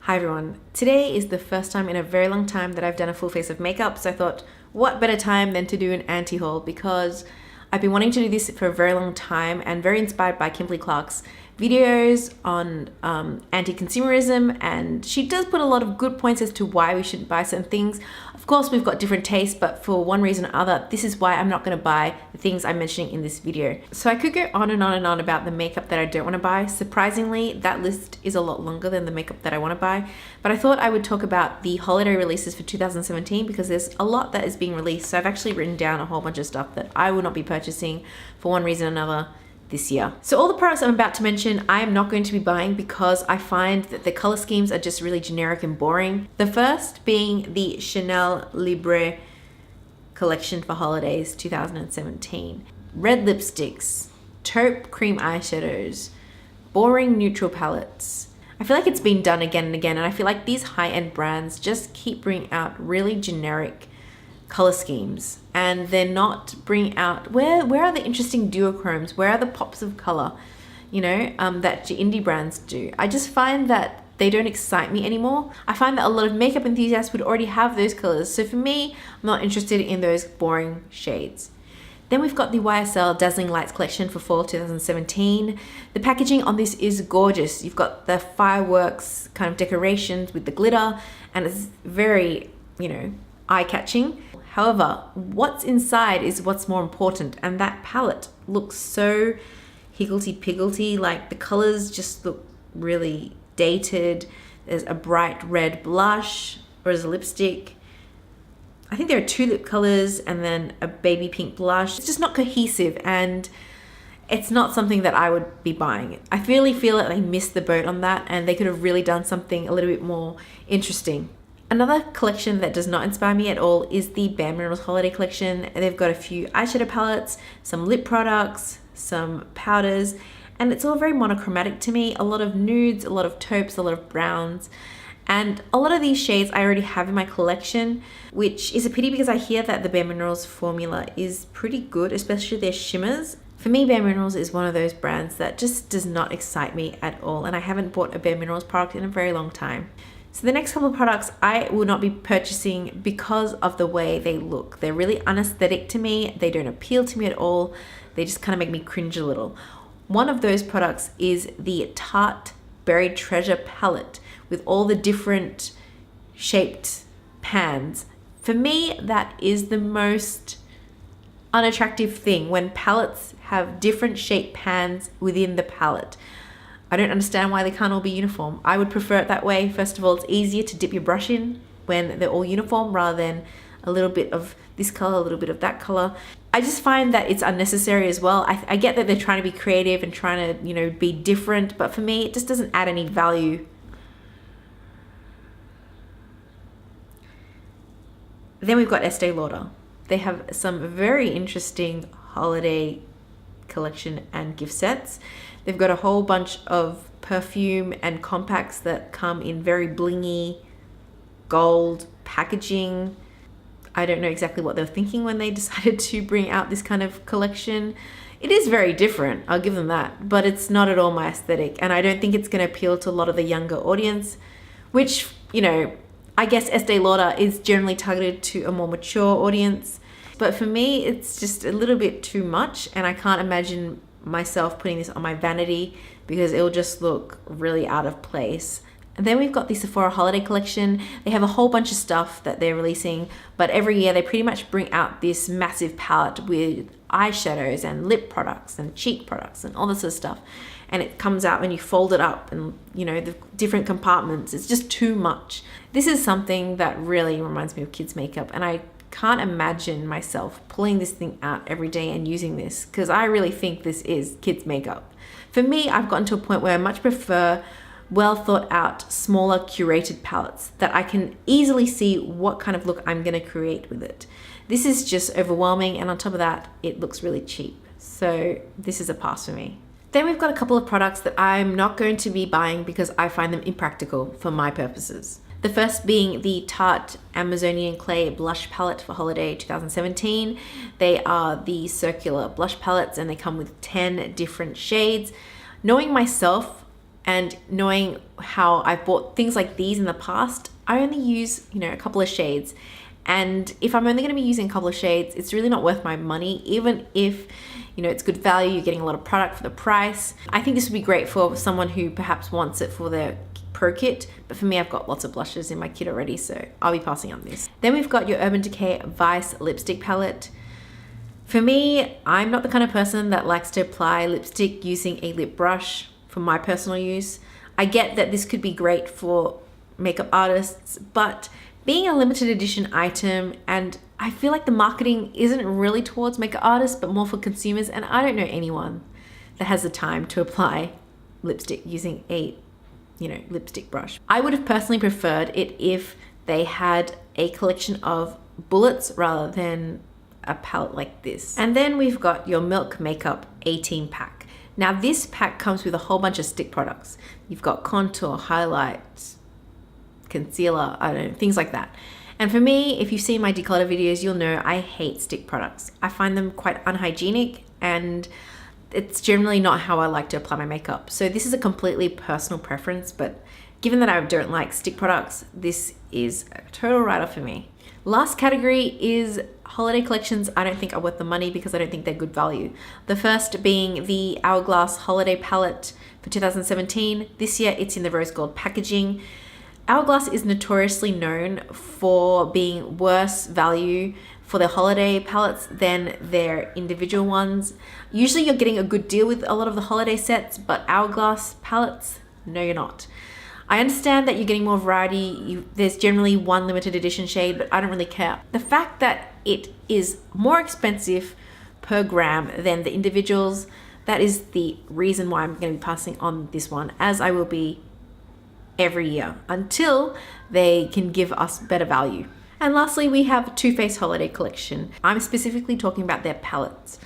Hi everyone. Today is the first time in a very long time that I've done a full face of makeup, so I thought what better time than to do an anti-haul, because I've been wanting to do this for a very long time and very inspired by Kimberly Clark's videos on anti-consumerism, and she does put a lot of good points as to why we shouldn't buy certain things. Of course, we've got different tastes, but for one reason or other, this is why I'm not going to buy the things I'm mentioning in this video. So I could go on and on and on about the makeup that I don't want to buy. Surprisingly, that list is a lot longer than the makeup that I want to buy, but I thought I would talk about the holiday releases for 2017 because there's a lot that is being released. So I've actually written down a whole bunch of stuff that I will not be purchasing for one reason or another this year. So all the products I'm about to mention, I am not going to be buying because I find that the color schemes are just really generic and boring. The first being the Chanel Libre collection for holidays 2017. Red lipsticks, taupe cream eyeshadows, boring neutral palettes. I feel like it's been done again and again, and I feel like these high-end brands just keep bringing out really generic color schemes, and they're not bringing out where are the interesting duochromes, where are the pops of color, that indie brands do. I just find that they don't excite me anymore. I find that a lot of makeup enthusiasts would already have those colors, so for me, I'm not interested in those boring shades. Then we've got the YSL Dazzling Lights collection for fall 2017. The packaging on this is gorgeous. You've got the fireworks kind of decorations with the glitter, and it's very, eye-catching. However, what's inside is what's more important, and that palette looks so higgledy-piggledy, like the colors just look really dated. There's a bright red blush, or as a lipstick. I think there are two lip colors and then a baby pink blush. It's just not cohesive, and it's not something that I would be buying. I really feel that they missed the boat on that, and they could have really done something a little bit more interesting. Another collection that does not inspire me at all is the BareMinerals holiday collection. They've got a few eyeshadow palettes, some lip products, some powders, and it's all very monochromatic to me. A lot of nudes, a lot of taupes, a lot of browns, and a lot of these shades I already have in my collection, which is a pity because I hear that the BareMinerals formula is pretty good, especially their shimmers. For me, BareMinerals is one of those brands that just does not excite me at all, and I haven't bought a BareMinerals product in a very long time. So the next couple of products I will not be purchasing because of the way they look. They're really unaesthetic to me. They don't appeal to me at all. They just kind of make me cringe a little. One of those products is the Tarte Buried Treasure palette with all the different shaped pans. For me, that is the most unattractive thing, when palettes have different shaped pans within the palette. I don't understand why they can't all be uniform. I would prefer it that way. First of all, it's easier to dip your brush in when they're all uniform rather than a little bit of this color, a little bit of that color. I just find that it's unnecessary as well. I get that they're trying to be creative and trying to, be different, but for me, it just doesn't add any value. Then we've got Estee Lauder. They have some very interesting holiday collection and gift sets. They've got a whole bunch of perfume and compacts that come in very blingy gold packaging. I don't know exactly what they were thinking when they decided to bring out this kind of collection. It is very different, I'll give them that, but it's not at all my aesthetic, and I don't think it's going to appeal to a lot of the younger audience, which, I guess Estee Lauder is generally targeted to a more mature audience. But for me, it's just a little bit too much, and I can't imagine myself putting this on my vanity because it'll just look really out of place. And then we've got the Sephora holiday collection. They have a whole bunch of stuff that they're releasing, but every year they pretty much bring out this massive palette with eyeshadows and lip products and cheek products and all this sort of stuff. And it comes out when you fold it up, and the different compartments. It's just too much. This is something that really reminds me of kids' makeup, and I can't imagine myself pulling this thing out every day and using this, because I really think this is kids' makeup. For me, I've gotten to a point where I much prefer well thought out, smaller curated palettes that I can easily see what kind of look I'm going to create with it. This is just overwhelming, and on top of that, it looks really cheap. So this is a pass for me. Then we've got a couple of products that I'm not going to be buying because I find them impractical for my purposes. The first being the Tarte Amazonian Clay Blush Palette for Holiday 2017. They are the circular blush palettes, and they come with 10 different shades. Knowing myself, And knowing how I've bought things like these in the past, I only use, a couple of shades. And if I'm only going to be using a couple of shades, it's really not worth my money, even if, it's good value, you're getting a lot of product for the price. I think this would be great for someone who perhaps wants it for their pro kit, but for me, I've got lots of blushes in my kit already, so I'll be passing on this. Then we've got your Urban Decay Vice lipstick palette. For me, I'm not the kind of person that likes to apply lipstick using a lip brush for my personal use. I get that this could be great for makeup artists, but being a limited edition item, and I feel like the marketing isn't really towards makeup artists, but more for consumers, and I don't know anyone that has the time to apply lipstick using a, lipstick brush. I would have personally preferred it if they had a collection of bullets rather than a palette like this. And then we've got your Milk Makeup 18 pack. Now this pack comes with a whole bunch of stick products. You've got contour, highlight, concealer, I don't know, things like that. And for me, if you've seen my declutter videos, you'll know I hate stick products. I find them quite unhygienic, and it's generally not how I like to apply my makeup. So this is a completely personal preference, but given that I don't like stick products, this is a total write-off for me. Last category is holiday collections I don't think are worth the money because I don't think they're good value. The first being the Hourglass Holiday Palette for 2017. This year it's in the rose gold packaging. Hourglass is notoriously known for being worse value for their holiday palettes than their individual ones. Usually you're getting a good deal with a lot of the holiday sets, but Hourglass palettes, no you're not. I understand that you're getting more variety. There's generally one limited edition shade, but I don't really care. The fact that it is more expensive per gram than the individuals, that is the reason why I'm going to be passing on this one, as I will be every year until they can give us better value. And lastly, we have Too Faced Holiday Collection. I'm specifically talking about their palettes.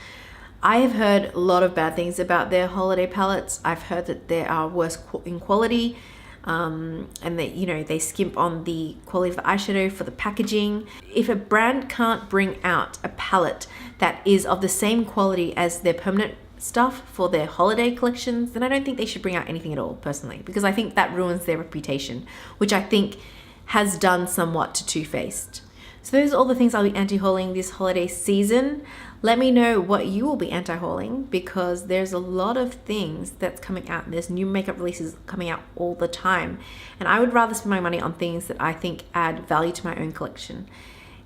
I have heard a lot of bad things about their holiday palettes. I've heard that they are worse in quality, and that they skimp on the quality of the eyeshadow for the packaging. If a brand can't bring out a palette that is of the same quality as their permanent stuff for their holiday collections, then I don't think they should bring out anything at all, personally, because I think that ruins their reputation, which I think has done somewhat to Too Faced. So those are all the things I'll be anti-hauling this holiday season. Let me know what you will be anti-hauling, because there's a lot of things that's coming out. There's new makeup releases coming out all the time, and I would rather spend my money on things that I think add value to my own collection.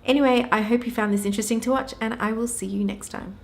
Anyway, I hope you found this interesting to watch, and I will see you next time.